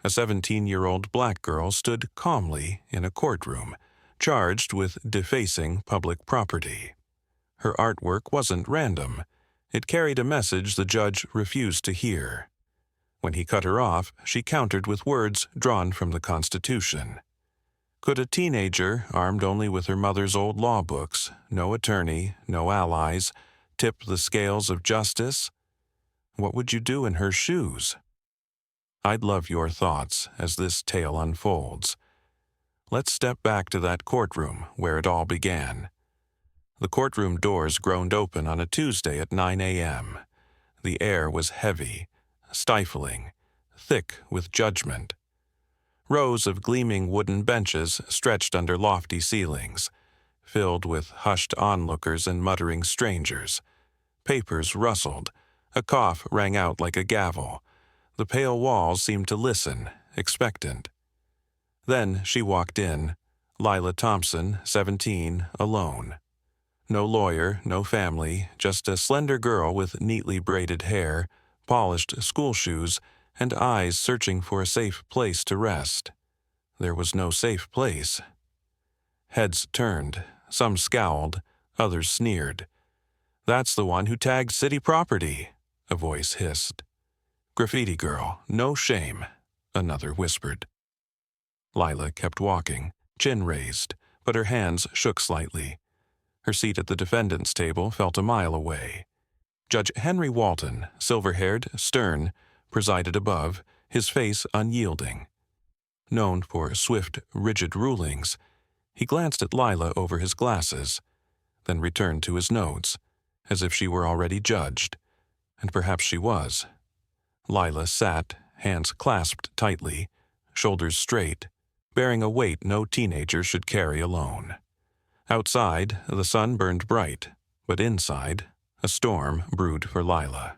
A 17-year-old black girl stood calmly in a courtroom, charged with defacing public property. Her artwork wasn't random. It carried a message the judge refused to hear. When he cut her off, she countered with words drawn from the Constitution. Could a teenager, armed only with her mother's old law books, no attorney, no allies, tip the scales of justice? What would you do in her shoes? I'd love your thoughts as this tale unfolds. Let's step back to that courtroom where it all began. The courtroom doors groaned open on a Tuesday at 9 a.m. The air was heavy, stifling, thick with judgment. Rows of gleaming wooden benches stretched under lofty ceilings, filled with hushed onlookers and muttering strangers. Papers rustled. A cough rang out like a gavel. The pale walls seemed to listen, expectant. Then she walked in, Lila Thompson, 17, alone. No lawyer, no family, just a slender girl with neatly braided hair, polished school shoes, and eyes searching for a safe place to rest. There was no safe place. Heads turned, some scowled, others sneered. "That's the one who tagged city property," a voice hissed. "Graffiti girl, no shame," another whispered. Lila kept walking, chin raised, but her hands shook slightly. Her seat at the defendant's table felt a mile away. Judge Henry Walton, silver-haired, stern, presided above, his face unyielding. Known for swift, rigid rulings, he glanced at Lila over his glasses, then returned to his notes, as if she were already judged, and perhaps she was. Lila sat, hands clasped tightly, shoulders straight, bearing a weight no teenager should carry alone. Outside, the sun burned bright, but inside, a storm brewed for Lila.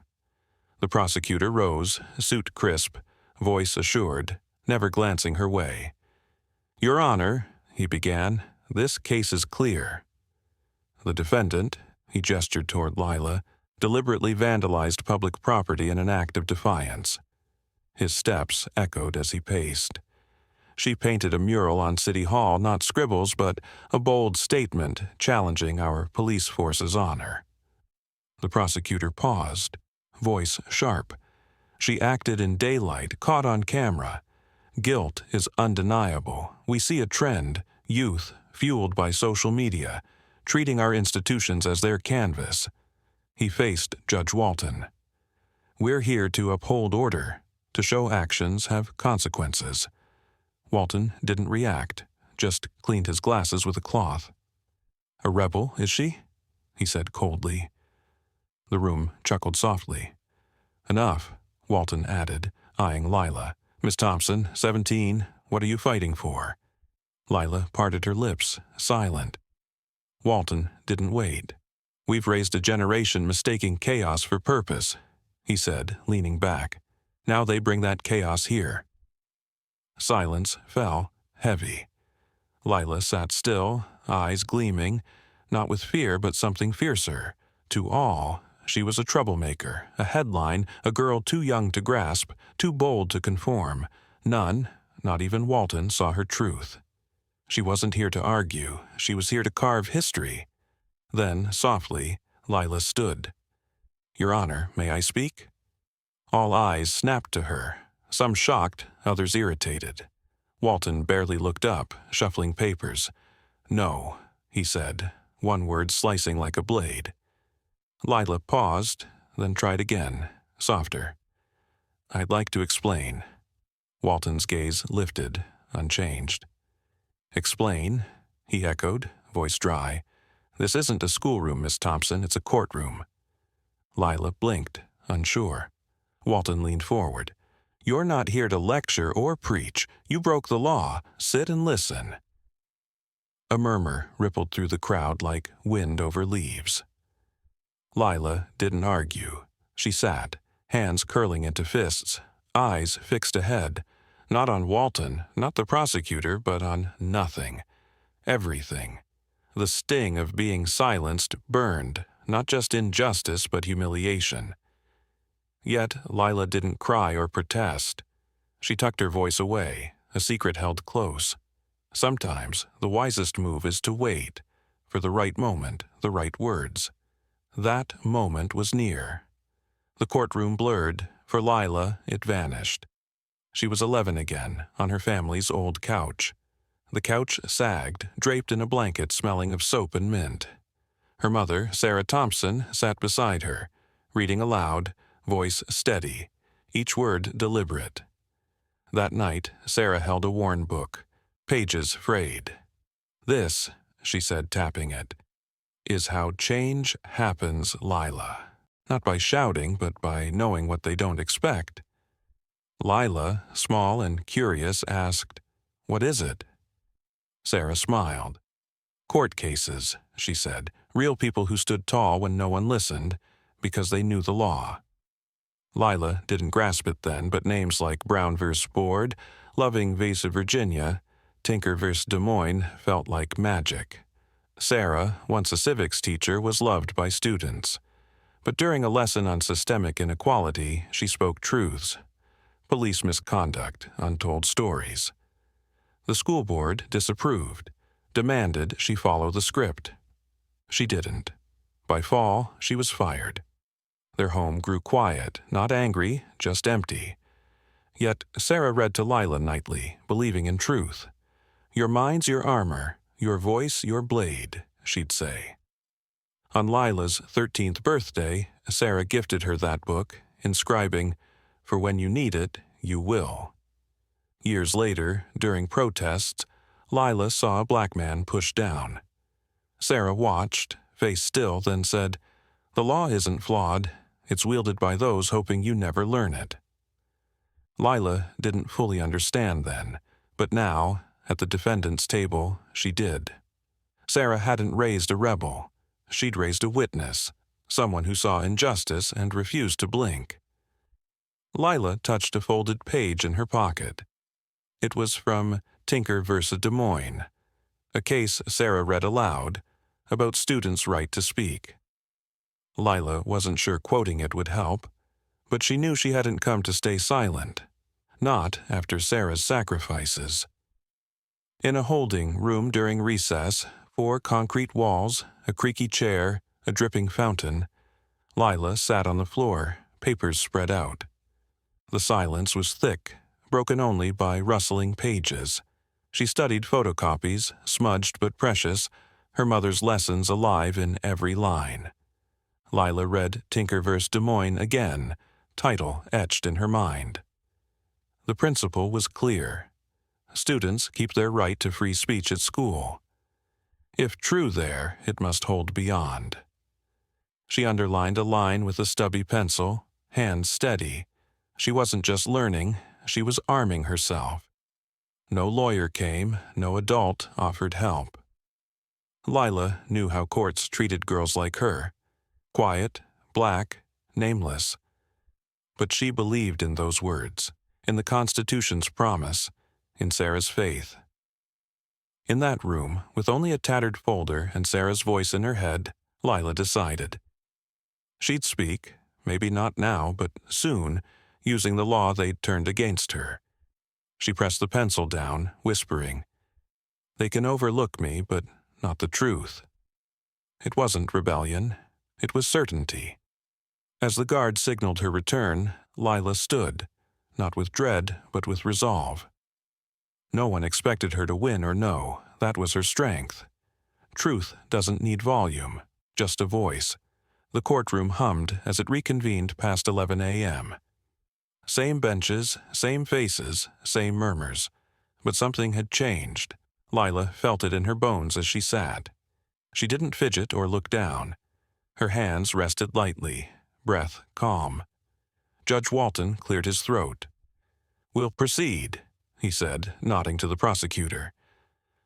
The prosecutor rose, suit crisp, voice assured, never glancing her way. "Your Honor," he began, "this case is clear." The defendant, he gestured toward Lila, deliberately vandalized public property in an act of defiance. His steps echoed as he paced. She painted a mural on City Hall, not scribbles, but a bold statement challenging our police force's honor. The prosecutor paused, voice sharp. She acted in daylight, caught on camera. Guilt is undeniable. We see a trend, youth, fueled by social media, treating our institutions as their canvas. He faced Judge Walton. "We're here to uphold order, to show actions have consequences." Walton didn't react, just cleaned his glasses with a cloth. "A rebel, is she?" he said coldly. The room chuckled softly. "Enough," Walton added, eyeing Lila. "Miss Thompson, 17, what are you fighting for?" Lila parted her lips, silent. Walton didn't wait. "We've raised a generation mistaking chaos for purpose," he said, leaning back. "Now they bring that chaos here." Silence fell, heavy. Lila sat still, eyes gleaming, not with fear but something fiercer. To all, she was a troublemaker, a headline, a girl too young to grasp, too bold to conform. None, not even Walton, saw her truth. She wasn't here to argue. She was here to carve history. Then, softly, Lila stood. "Your Honor, may I speak?" All eyes snapped to her, some shocked, others irritated. Walton barely looked up, shuffling papers. "No," he said, one word slicing like a blade. Lila paused, then tried again, softer. "I'd like to explain." Walton's gaze lifted, unchanged. "Explain?" he echoed, voice dry. "This isn't a schoolroom, Miss Thompson, it's a courtroom." Lila blinked, unsure. Walton leaned forward. "You're not here to lecture or preach. You broke the law. Sit and listen." A murmur rippled through the crowd like wind over leaves. Lila didn't argue. She sat, hands curling into fists, eyes fixed ahead, not on Walton, not the prosecutor, but on nothing. Everything. The sting of being silenced burned, not just injustice but humiliation. Yet Lila didn't cry or protest. She tucked her voice away, a secret held close. Sometimes the wisest move is to wait, for the right moment, the right words. That moment was near. The courtroom blurred. For Lila, it vanished. She was 11 again, on her family's old couch. The couch sagged, draped in a blanket smelling of soap and mint. Her mother, Lila Thompson, sat beside her, reading aloud, voice steady, each word deliberate. That night, Sarah held a worn book, pages frayed. "This," she said, tapping it, "is how change happens, Lila. Not by shouting, but by knowing what they don't expect." Lila, small and curious, asked, "What is it?" Sarah smiled. "Court cases," she said, "real people who stood tall when no one listened, because they knew the law." Lila didn't grasp it then, but names like Brown vs. Board, Loving vs. Virginia, Tinker vs. Des Moines felt like magic. Sarah, once a civics teacher, was loved by students. But during a lesson on systemic inequality, she spoke truths. Police misconduct, untold stories. The school board disapproved, demanded she follow the script. She didn't. By fall, she was fired. Their home grew quiet, not angry, just empty. Yet Sarah read to Lila nightly, believing in truth. "Your mind's your armor, your voice your blade," she'd say. On Lila's 13th birthday, Sarah gifted her that book, inscribing, "For when you need it, you will." Years later, during protests, Lila saw a black man pushed down. Sarah watched, face still, then said, "The law isn't flawed. It's wielded by those hoping you never learn it." Lila didn't fully understand then, but now, at the defendant's table, she did. Sarah hadn't raised a rebel. She'd raised a witness, someone who saw injustice and refused to blink. Lila touched a folded page in her pocket. It was from Tinker vs. Des Moines, a case Sarah read aloud, about students' right to speak. Lila wasn't sure quoting it would help, but she knew she hadn't come to stay silent, not after Sarah's sacrifices. In a holding room during recess, 4 concrete walls, a creaky chair, a dripping fountain, Lila sat on the floor, papers spread out. The silence was thick, broken only by rustling pages. She studied photocopies, smudged but precious, her mother's lessons alive in every line. Lila read Tinker vs. Des Moines again, title etched in her mind. The principle was clear. Students keep their right to free speech at school. If true there, it must hold beyond. She underlined a line with a stubby pencil, hands steady. She wasn't just learning, she was arming herself. No lawyer came, no adult offered help. Lila knew how courts treated girls like her. Quiet, black, nameless. But she believed in those words, in the Constitution's promise, in Sarah's faith. In that room, with only a tattered folder and Sarah's voice in her head, Lila decided. She'd speak, maybe not now, but soon, using the law they'd turned against her. She pressed the pencil down, whispering, "They can overlook me, but not the truth." It wasn't rebellion. It was certainty. As the guard signaled her return, Lila stood, not with dread, but with resolve. No one expected her to win or no. That was her strength. Truth doesn't need volume, just a voice. The courtroom hummed as it reconvened past 11 a.m. Same benches, same faces, same murmurs. But something had changed. Lila felt it in her bones as she sat. She didn't fidget or look down. Her hands rested lightly, breath calm. Judge Walton cleared his throat. "We'll proceed," he said, nodding to the prosecutor.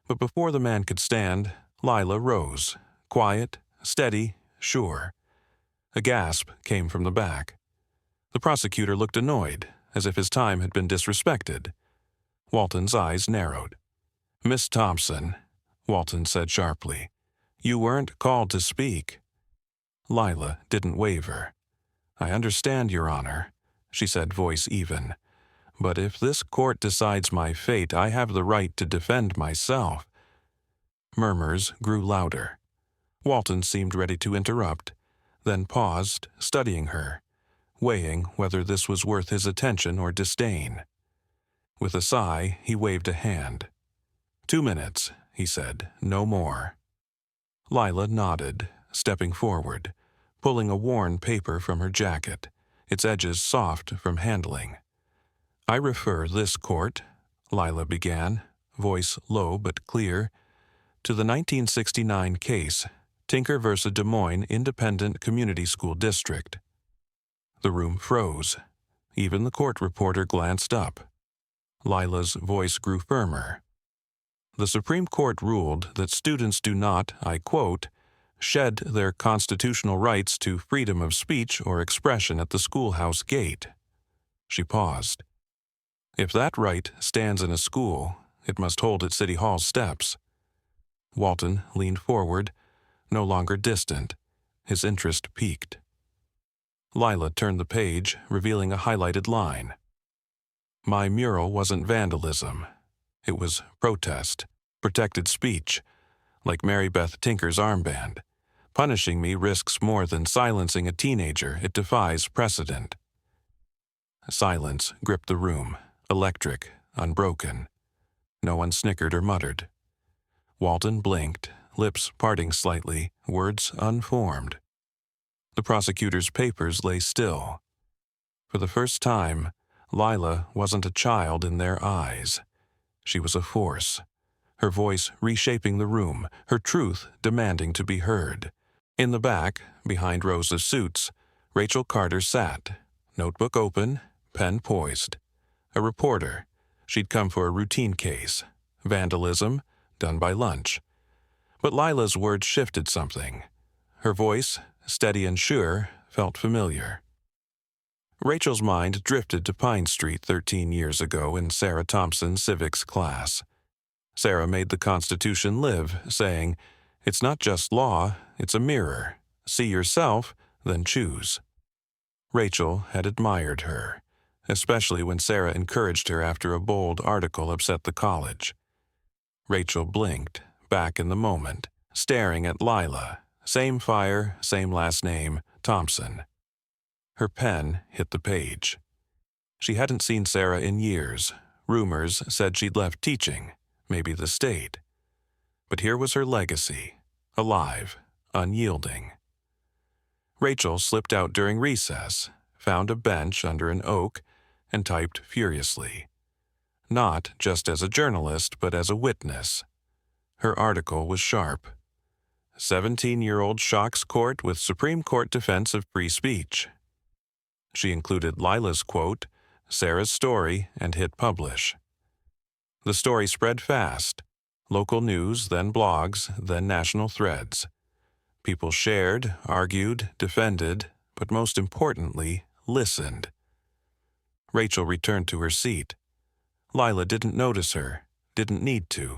But before the man could stand, Lila rose, quiet, steady, sure. A gasp came from the back. The prosecutor looked annoyed, as if his time had been disrespected. Walton's eyes narrowed. "Miss Thompson," Walton said sharply, "you weren't called to speak." Lila didn't waver. "I understand, Your Honor," she said, voice even. But if this court decides my fate, I have the right to defend myself." Murmurs grew louder. Walton seemed ready to interrupt, then paused, studying her, weighing whether this was worth his attention or disdain. With a sigh, he waved a hand. 2 minutes, he said, no more. Lila nodded, stepping forward, pulling a worn paper from her jacket, its edges soft from handling. "I refer this court," Lila began, voice low but clear, "to the 1969 case, Tinker v. Des Moines Independent Community School District." The room froze. Even the court reporter glanced up. Lila's voice grew firmer. "The Supreme Court ruled that students do not, I quote, shed their constitutional rights to freedom of speech or expression at the schoolhouse gate." She paused. "If that right stands in a school, it must hold at City Hall's steps." Walton leaned forward, no longer distant. His interest piqued. Lila turned the page, revealing a highlighted line. "My mural wasn't vandalism. It was protest, protected speech, like Mary Beth Tinker's armband. Punishing me risks more than silencing a teenager. It defies precedent." Silence gripped the room, electric, unbroken. No one snickered or muttered. Walton blinked, lips parting slightly, words unformed. The prosecutor's papers lay still. For the first time, Lila wasn't a child in their eyes. She was a force, her voice reshaping the room, her truth demanding to be heard. In the back, behind rows of suits, Rachel Carter sat, notebook open, pen poised. A reporter. She'd come for a routine case. Vandalism, done by lunch. But Lila's words shifted something. Her voice, steady and sure, felt familiar. Rachel's mind drifted to Pine Street 13 years ago in Sarah Thompson's civics class. Sarah made the Constitution live, saying, "It's not just law, it's a mirror. See yourself, then choose." Rachel had admired her, especially when Sarah encouraged her after a bold article upset the college. Rachel blinked, back in the moment, staring at Lila. Same fire, same last name, Thompson. Her pen hit the page. She hadn't seen Sarah in years. Rumors said she'd left teaching, maybe the state. But here was her legacy, alive, unyielding. Rachel slipped out during recess, found a bench under an oak, and typed furiously. Not just as a journalist, but as a witness. Her article was sharp. 17-year-old shocks court with Supreme Court defense of free speech. She included Lila's quote, Sarah's story, and hit publish. The story spread fast. Local news, then blogs, then national threads. People shared, argued, defended, but most importantly, listened. Rachel returned to her seat. Lila didn't notice her, didn't need to.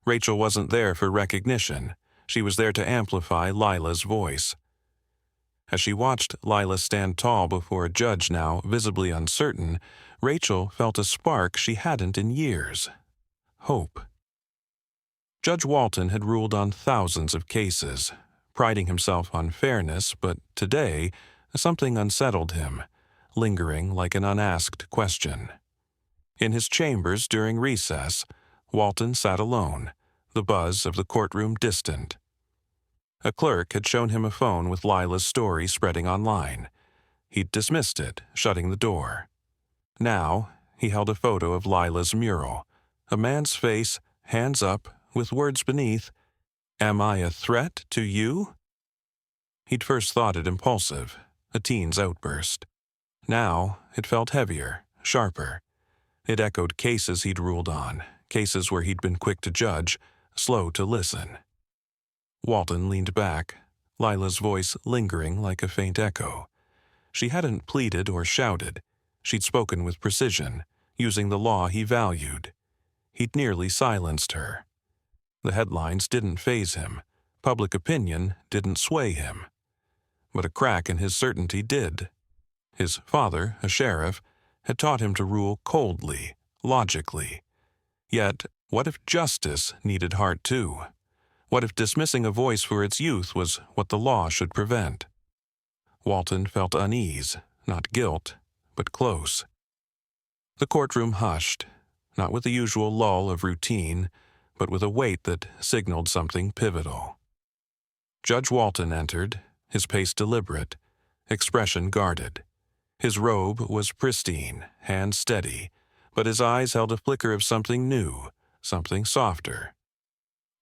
Rachel wasn't there for recognition. She was there to amplify Lila's voice. As she watched Lila stand tall before a judge now visibly uncertain, Rachel felt a spark she hadn't in years. Hope. Judge Walton had ruled on thousands of cases, priding himself on fairness, but today something unsettled him, lingering like an unasked question. In his chambers during recess, Walton sat alone, the buzz of the courtroom distant. A clerk had shown him a phone with Lila's story spreading online. He'd dismissed it, shutting the door. Now, he held a photo of Lila's mural, a man's face, hands up, with words beneath, "Am I a threat to you?" He'd first thought it impulsive, a teen's outburst. Now, it felt heavier, sharper. It echoed cases he'd ruled on, cases where he'd been quick to judge, slow to listen. Walton leaned back, Lila's voice lingering like a faint echo. She hadn't pleaded or shouted. She'd spoken with precision, using the law he valued. He'd nearly silenced her. The headlines didn't faze him. Public opinion didn't sway him. But a crack in his certainty did. His father, a sheriff, had taught him to rule coldly, logically. Yet, what if justice needed heart too? What if dismissing a voice for its youth was what the law should prevent? Walton felt unease, not guilt, but close. The courtroom hushed, not with the usual lull of routine, but with a weight that signaled something pivotal. Judge Walton entered, his pace deliberate, expression guarded. His robe was pristine, hands steady, but his eyes held a flicker of something new, something softer.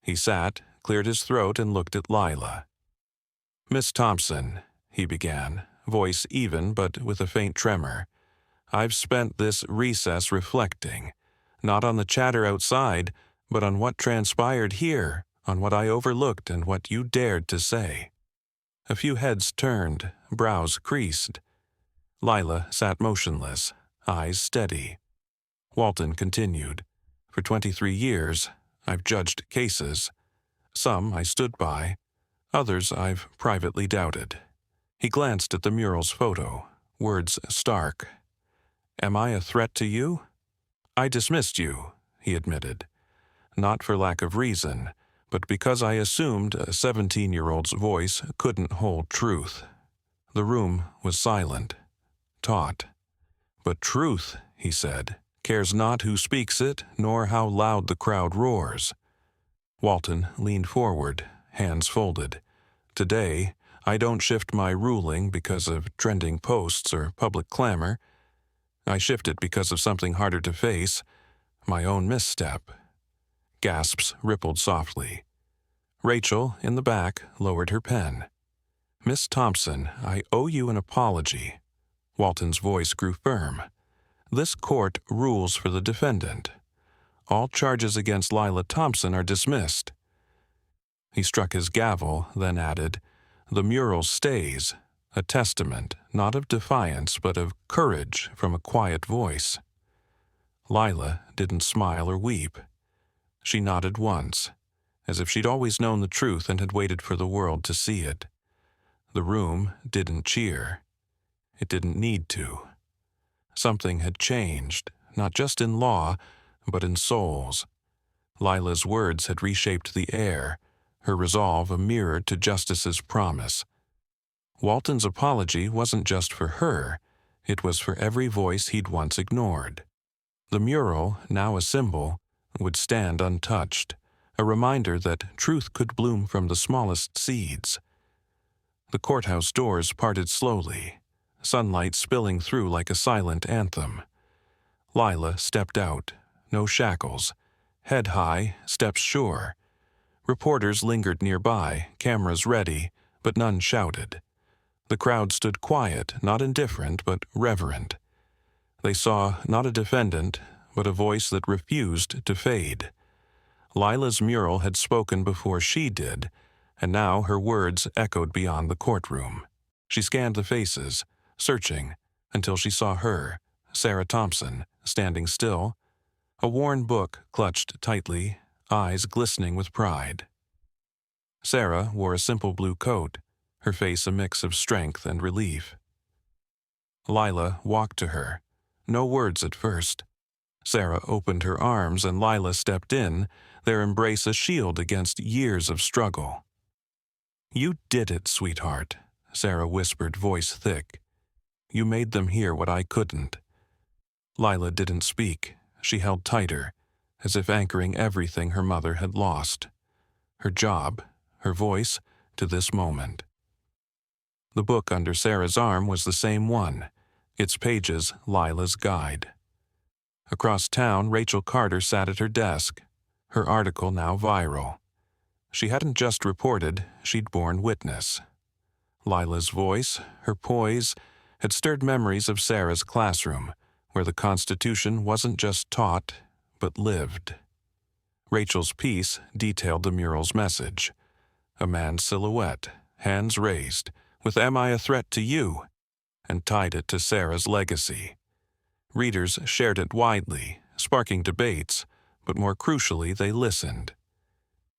He sat, cleared his throat, and looked at Lila. "Miss Thompson," he began, voice even but with a faint tremor, "I've spent this recess reflecting, not on the chatter outside, but on what transpired here, on what I overlooked and what you dared to say." A few heads turned, brows creased. Lila sat motionless, eyes steady. Walton continued, "For 23 years, I've judged cases. Some I stood by, others I've privately doubted." He glanced at the mural's photo, words stark. "Am I a threat to you?" "I dismissed you," he admitted. "Not for lack of reason, but because I assumed a 17-year-old's voice couldn't hold truth." The room was silent, taut. "But truth," he said, "cares not who speaks it, nor how loud the crowd roars." Walton leaned forward, hands folded. "Today, I don't shift my ruling because of trending posts or public clamor. I shift it because of something harder to face, my own misstep." Gasps rippled softly. Rachel, in the back, lowered her pen. "Miss Thompson, I owe you an apology." Walton's voice grew firm. "This court rules for the defendant. All charges against Lila Thompson are dismissed." He struck his gavel, then added, "The mural stays, a testament, not of defiance, but of courage from a quiet voice." Lila didn't smile or weep. She nodded once, as if she'd always known the truth and had waited for the world to see it. The room didn't cheer. It didn't need to. Something had changed, not just in law, but in souls. Lila's words had reshaped the air, her resolve a mirror to justice's promise. Walton's apology wasn't just for her, it was for every voice he'd once ignored. The mural, now a symbol, would stand untouched, a reminder that truth could bloom from the smallest seeds. The courthouse doors parted slowly, sunlight spilling through like a silent anthem. Lila stepped out, no shackles, head high, steps sure. Reporters lingered nearby, cameras ready, but none shouted. The crowd stood quiet, not indifferent, but reverent. They saw not a defendant, but a voice that refused to fade. Lila's mural had spoken before she did, and now her words echoed beyond the courtroom. She scanned the faces, searching, until she saw her, Sarah Thompson, standing still, a worn book clutched tightly, eyes glistening with pride. Sarah wore a simple blue coat, her face a mix of strength and relief. Lila walked to her, no words at first. Sarah opened her arms and Lila stepped in, their embrace a shield against years of struggle. "You did it, sweetheart," Sarah whispered, voice thick. "You made them hear what I couldn't." Lila didn't speak. She held tighter, as if anchoring everything her mother had lost. Her job, her voice, to this moment. The book under Sarah's arm was the same one, its pages Lila's guide. Across town, Rachel Carter sat at her desk, her article now viral. She hadn't just reported, she'd borne witness. Lila's voice, her poise, had stirred memories of Sarah's classroom, where the Constitution wasn't just taught, but lived. Rachel's piece detailed the mural's message. A man's silhouette, hands raised, with "Am I a threat to you?" and tied it to Sarah's legacy. Readers shared it widely, sparking debates, but more crucially they listened.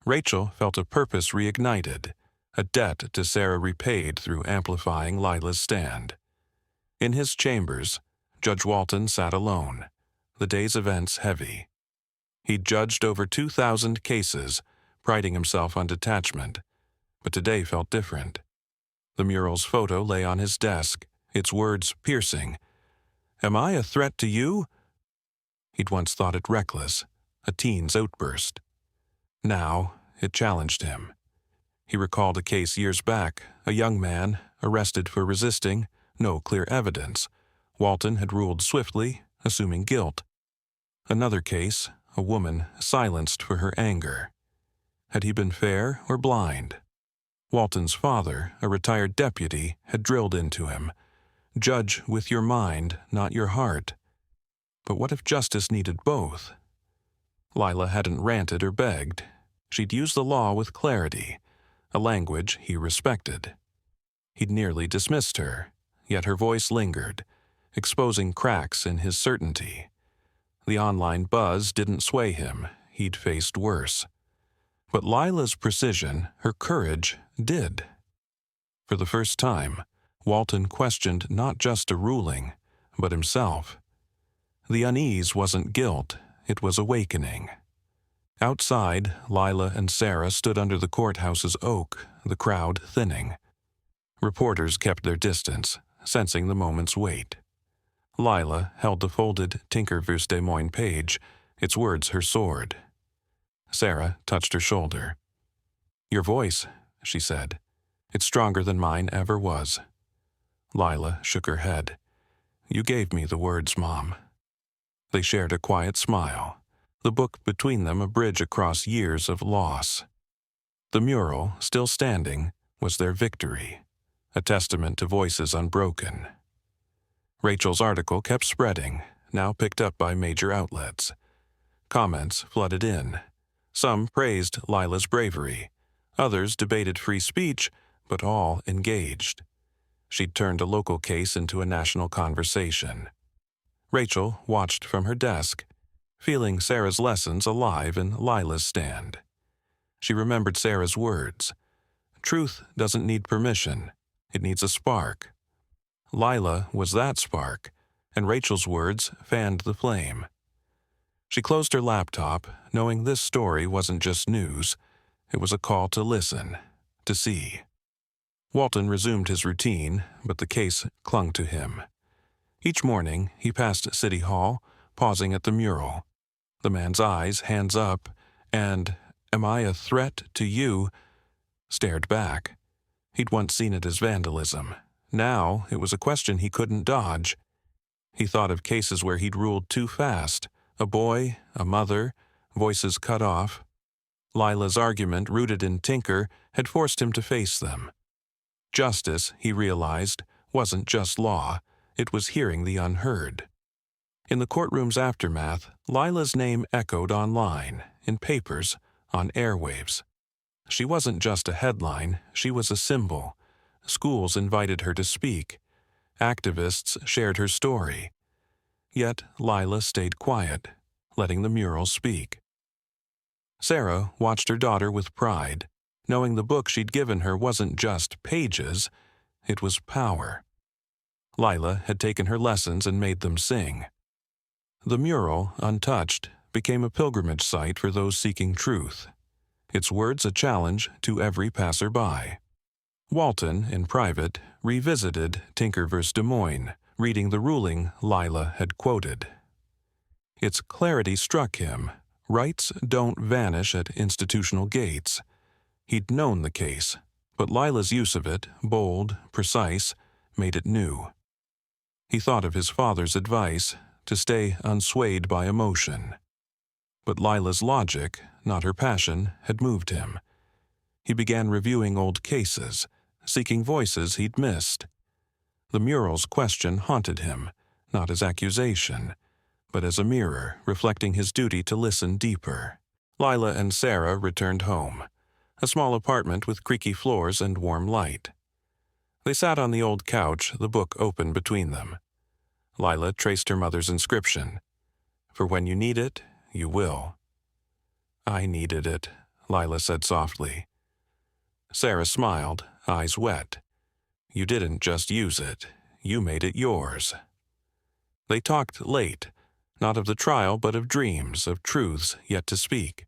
Rachel felt a purpose reignited, a debt to Sarah repaid through amplifying Lila's stand. In his chambers, Judge Walton sat alone, the day's events heavy. He'd judged over 2,000 cases, priding himself on detachment, but today felt different. The mural's photo lay on his desk, its words piercing. "Am I a threat to you?" He'd once thought it reckless, a teen's outburst. Now, it challenged him. He recalled a case years back, a young man, arrested for resisting, no clear evidence. Walton had ruled swiftly, assuming guilt. Another case, a woman silenced for her anger. Had he been fair or blind? Walton's father, a retired deputy, had drilled into him. Judge with your mind, not your heart. But what if justice needed both? Lila hadn't ranted or begged. She'd used the law with clarity, a language he respected. He'd nearly dismissed her, yet her voice lingered, exposing cracks in his certainty. The online buzz didn't sway him. He'd faced worse. But Lila's precision, her courage, did. For the first time, Walton questioned not just a ruling, but himself. The unease wasn't guilt, it was awakening. Outside, Lila and Sarah stood under the courthouse's oak, the crowd thinning. Reporters kept their distance, sensing the moment's weight. Lila held the folded Tinker vs. Des Moines page, its words her sword. Sarah touched her shoulder. "Your voice," she said. "It's stronger than mine ever was." Lila shook her head. "You gave me the words, Mom." They shared a quiet smile, the book between them a bridge across years of loss. The mural, still standing, was their victory, a testament to voices unbroken. Rachel's article kept spreading, now picked up by major outlets. Comments flooded in. Some praised Lila's bravery. Others debated free speech, but all engaged. She'd turned a local case into a national conversation. Rachel watched from her desk, feeling Sarah's lessons alive in Lila's stand. She remembered Sarah's words. Truth doesn't need permission. It needs a spark. Lila was that spark, and Rachel's words fanned the flame. She closed her laptop, knowing this story wasn't just news. It was a call to listen, to see. Walton resumed his routine, but the case clung to him. Each morning, he passed City Hall, pausing at the mural. The man's eyes, hands up, and, "Am I a threat to you?" stared back. He'd once seen it as vandalism. Now, it was a question he couldn't dodge. He thought of cases where he'd ruled too fast. A boy, a mother, voices cut off. Lila's argument, rooted in Tinker, had forced him to face them. Justice, he realized, wasn't just law. It was hearing the unheard. In the courtroom's aftermath, Lila's name echoed online, in papers, on airwaves. She wasn't just a headline, she was a symbol. Schools invited her to speak. Activists shared her story. Yet Lila stayed quiet, letting the mural speak. Sarah watched her daughter with pride, knowing the book she'd given her wasn't just pages, it was power. Lila had taken her lessons and made them sing. The mural, untouched, became a pilgrimage site for those seeking truth. Its words a challenge to every passerby. Walton, in private, revisited Tinker vs. Des Moines, reading the ruling Lila had quoted. Its clarity struck him. Rights don't vanish at institutional gates. He'd known the case, but Lila's use of it, bold, precise, made it new. He thought of his father's advice, to stay unswayed by emotion. But Lila's logic, not her passion, had moved him. He began reviewing old cases, seeking voices he'd missed. The mural's question haunted him, not as accusation, but as a mirror reflecting his duty to listen deeper. Lila and Sarah returned home, a small apartment with creaky floors and warm light. They sat on the old couch, the book open between them. Lila traced her mother's inscription. "For when you need it, you will." "I needed it," Lila said softly. Sarah smiled, eyes wet. "You didn't just use it. You made it yours." They talked late, not of the trial but of dreams, of truths yet to speak.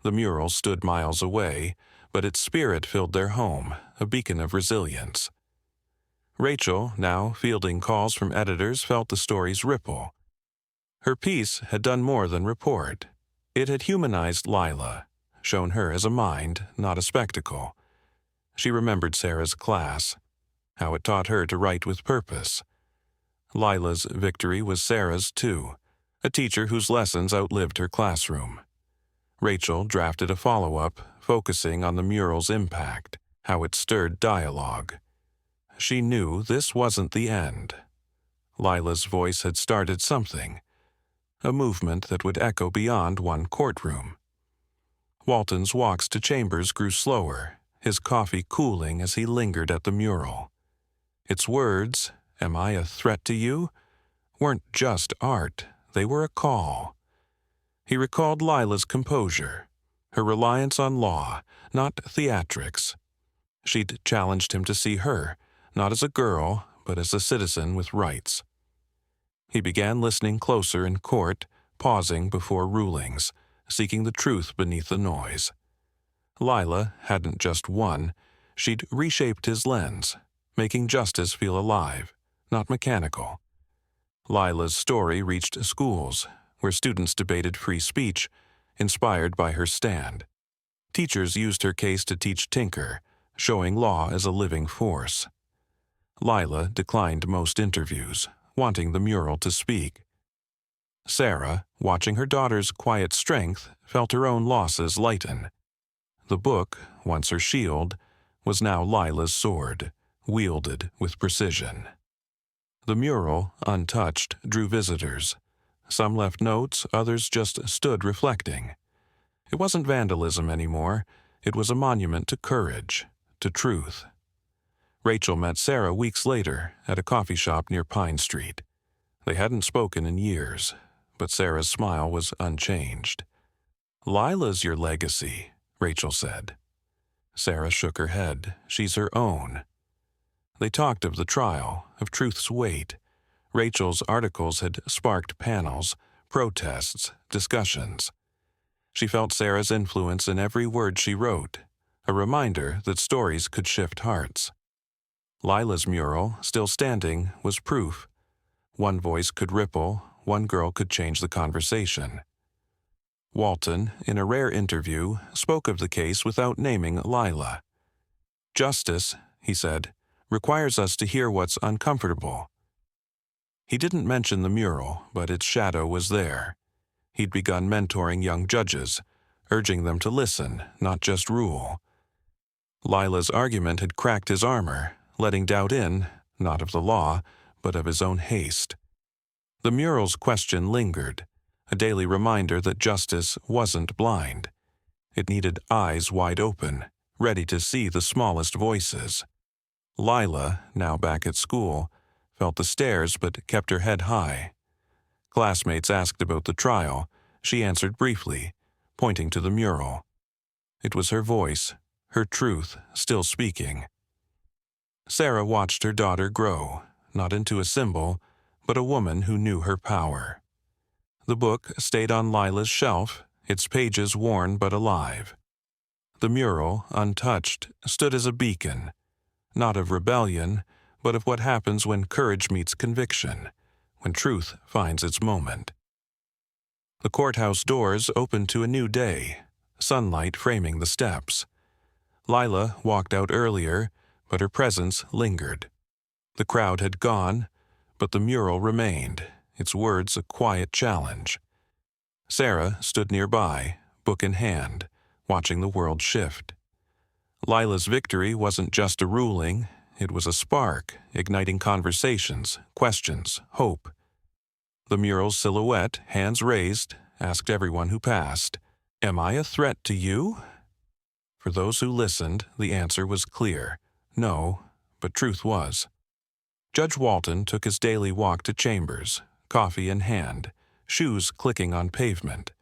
The mural stood miles away, but its spirit filled their home, a beacon of resilience. Rachel, now fielding calls from editors, felt the story's ripple. Her piece had done more than report. It had humanized Lila, shown her as a mind, not a spectacle. She remembered Sarah's class, how it taught her to write with purpose. Lila's victory was Sarah's, too, a teacher whose lessons outlived her classroom. Rachel drafted a follow-up, focusing on the mural's impact, how it stirred dialogue. She knew this wasn't the end. Lila's voice had started something, a movement that would echo beyond one courtroom. Walton's walks to chambers grew slower, his coffee cooling as he lingered at the mural. Its words, "Am I a threat to you?" weren't just art, they were a call. He recalled Lila's composure, her reliance on law, not theatrics. She'd challenged him to see her, not as a girl, but as a citizen with rights. He began listening closer in court, pausing before rulings, seeking the truth beneath the noise. Lila hadn't just won, she'd reshaped his lens, making justice feel alive, not mechanical. Lila's story reached schools, where students debated free speech, inspired by her stand. Teachers used her case to teach Tinker, showing law as a living force. Lila declined most interviews, wanting the mural to speak. Sarah, watching her daughter's quiet strength, felt her own losses lighten. The book, once her shield, was now Lila's sword, wielded with precision. The mural, untouched, drew visitors. Some left notes, others just stood reflecting. It wasn't vandalism anymore. It was a monument to courage, to truth. Rachel met Sarah weeks later at a coffee shop near Pine Street. They hadn't spoken in years, but Sarah's smile was unchanged. "Lila's your legacy," Rachel said. Sarah shook her head. "She's her own." They talked of the trial, of truth's weight. Rachel's articles had sparked panels, protests, discussions. She felt Sarah's influence in every word she wrote, a reminder that stories could shift hearts. Lila's mural, still standing, was proof. One voice could ripple, one girl could change the conversation. Walton, in a rare interview, spoke of the case without naming Lila. "Justice," he said, "requires us to hear what's uncomfortable." He didn't mention the mural, but its shadow was there. He'd begun mentoring young judges, urging them to listen, not just rule. Lila's argument had cracked his armor, letting doubt in, not of the law, but of his own haste. The mural's question lingered, a daily reminder that justice wasn't blind. It needed eyes wide open, ready to see the smallest voices. Lila, now back at school, felt the stares but kept her head high. Classmates asked about the trial. She answered briefly, pointing to the mural. It was her voice, her truth, still speaking. Sarah watched her daughter grow, not into a symbol, but a woman who knew her power. The book stayed on Lila's shelf, its pages worn but alive. The mural, untouched, stood as a beacon, not of rebellion, but of what happens when courage meets conviction, when truth finds its moment. The courthouse doors opened to a new day, sunlight framing the steps. Lila walked out earlier, but her presence lingered. The crowd had gone, but the mural remained, its words a quiet challenge. Sarah stood nearby, book in hand, watching the world shift. Lila's victory wasn't just a ruling, it was a spark, igniting conversations, questions, hope. The mural's silhouette, hands raised, asked everyone who passed, "Am I a threat to you?" For those who listened, the answer was clear. No, but truth was. Judge Walton took his daily walk to chambers, coffee in hand, shoes clicking on pavement.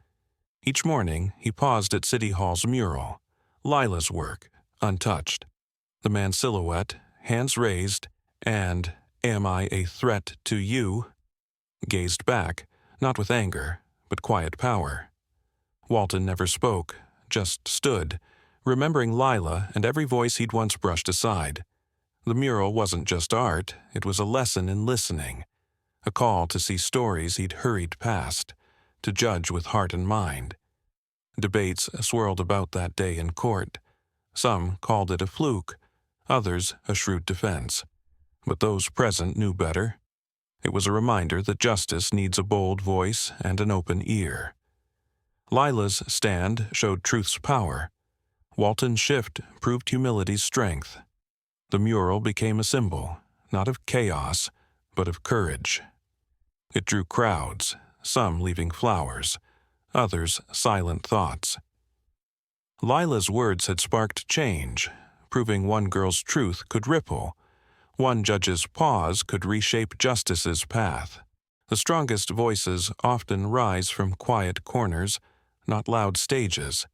Each morning, he paused at City Hall's mural, Lila's work, untouched. The man's silhouette, hands raised, and "Am I a threat to you?" gazed back, not with anger, but quiet power. Walton never spoke, just stood, remembering Lila and every voice he'd once brushed aside. The mural wasn't just art, it was a lesson in listening, a call to see stories he'd hurried past, to judge with heart and mind. Debates swirled about that day in court. Some called it a fluke, others a shrewd defense. But those present knew better. It was a reminder that justice needs a bold voice and an open ear. Lila's stand showed truth's power. Walton's shift proved humility's strength. The mural became a symbol, not of chaos, but of courage. It drew crowds, some leaving flowers, others silent thoughts. Lila's words had sparked change, proving one girl's truth could ripple. One judge's pause could reshape justice's path. The strongest voices often rise from quiet corners, not loud stages.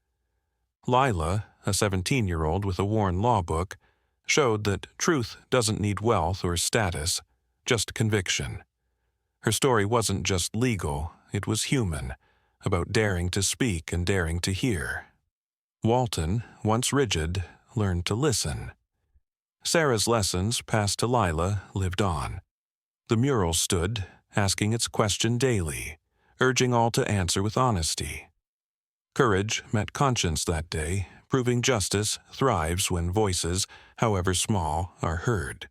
Lila, a 17-year-old with a worn law book, showed that truth doesn't need wealth or status, just conviction. Her story wasn't just legal, it was human, about daring to speak and daring to hear. Walton, once rigid, learned to listen. Sarah's lessons, passed to Lila, lived on. The mural stood, asking its question daily, urging all to answer with honesty. Courage met conscience that day, proving justice thrives when voices, however small, are heard.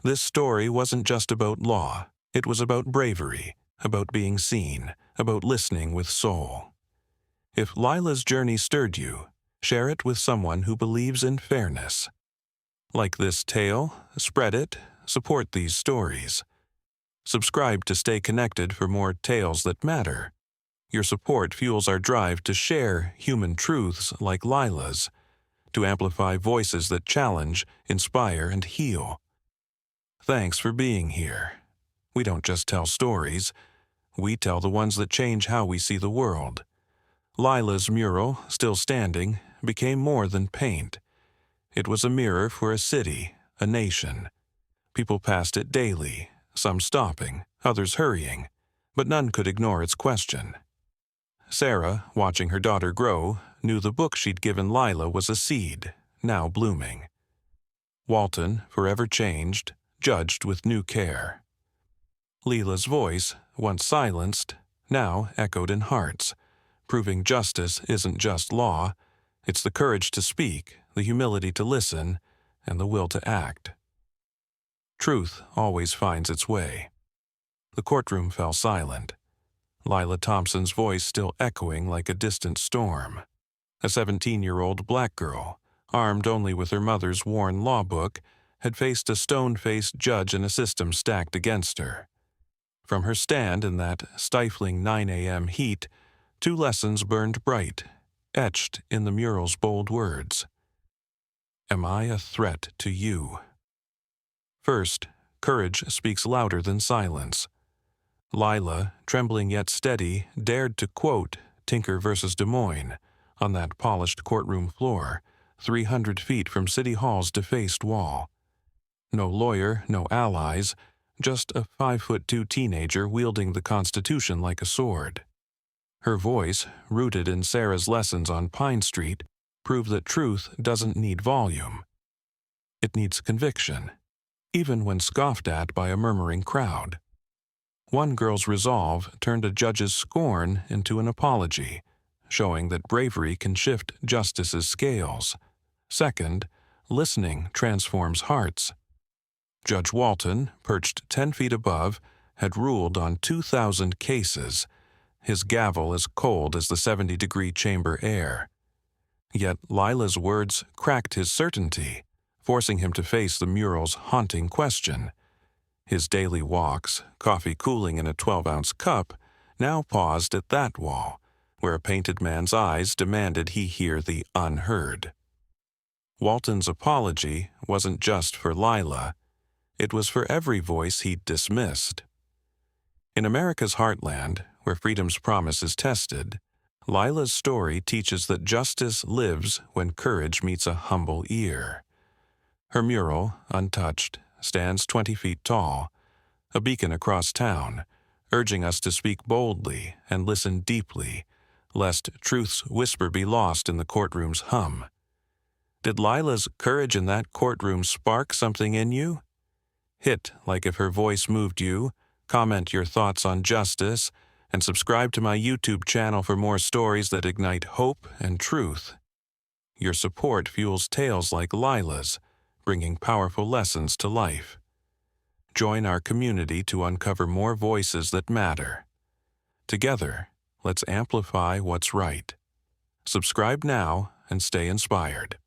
This story wasn't just about law, it was about bravery, about being seen, about listening with soul. If Lila's journey stirred you, share it with someone who believes in fairness. Like this tale, spread it, support these stories. Subscribe to stay connected for more tales that matter. Your support fuels our drive to share human truths like Lila's, to amplify voices that challenge, inspire, and heal. Thanks for being here. We don't just tell stories, we tell the ones that change how we see the world. Lila's mural, still standing, became more than paint. It was a mirror for a city, a nation. People passed it daily, some stopping, others hurrying, but none could ignore its question. Sarah, watching her daughter grow, knew the book she'd given Lila was a seed, now blooming. Walton, forever changed, judged with new care. Lila's voice, once silenced, now echoed in hearts, proving justice isn't just law, it's the courage to speak, the humility to listen, and the will to act. Truth always finds its way. The courtroom fell silent, Lila Thompson's voice still echoing like a distant storm. A 17-year-old black girl, armed only with her mother's worn law book, had faced a stone-faced judge and a system stacked against her. From her stand in that stifling 9 a.m. heat, 2 lessons burned bright, etched in the mural's bold words. Am I a threat to you? First, courage speaks louder than silence. Lila, trembling yet steady, dared to quote Tinker versus Des Moines on that polished courtroom floor, 300 feet from City Hall's defaced wall. No lawyer, no allies, just a 5'2" teenager wielding the Constitution like a sword. Her voice, rooted in Sarah's lessons on Pine Street, proved that truth doesn't need volume. It needs conviction, even when scoffed at by a murmuring crowd. One girl's resolve turned a judge's scorn into an apology, showing that bravery can shift justice's scales. Second, listening transforms hearts. Judge Walton, perched 10 feet above, had ruled on 2,000 cases, his gavel as cold as the 70-degree chamber air. Yet Lila's words cracked his certainty, forcing him to face the mural's haunting question. His daily walks, coffee cooling in a 12-ounce cup, now paused at that wall, where a painted man's eyes demanded he hear the unheard. Walton's apology wasn't just for Lila. It was for every voice he'd dismissed. In America's heartland, where freedom's promise is tested, Lila's story teaches that justice lives when courage meets a humble ear. Her mural, untouched, stands 20 feet tall, a beacon across town, urging us to speak boldly and listen deeply, lest truth's whisper be lost in the courtroom's hum. Did Lila's courage in that courtroom spark something in you? Hit like if her voice moved you, comment your thoughts on justice, and subscribe to my YouTube channel for more stories that ignite hope and truth. Your support fuels tales like Lila's, bringing powerful lessons to life. Join our community to uncover more voices that matter. Together, let's amplify what's right. Subscribe now and stay inspired.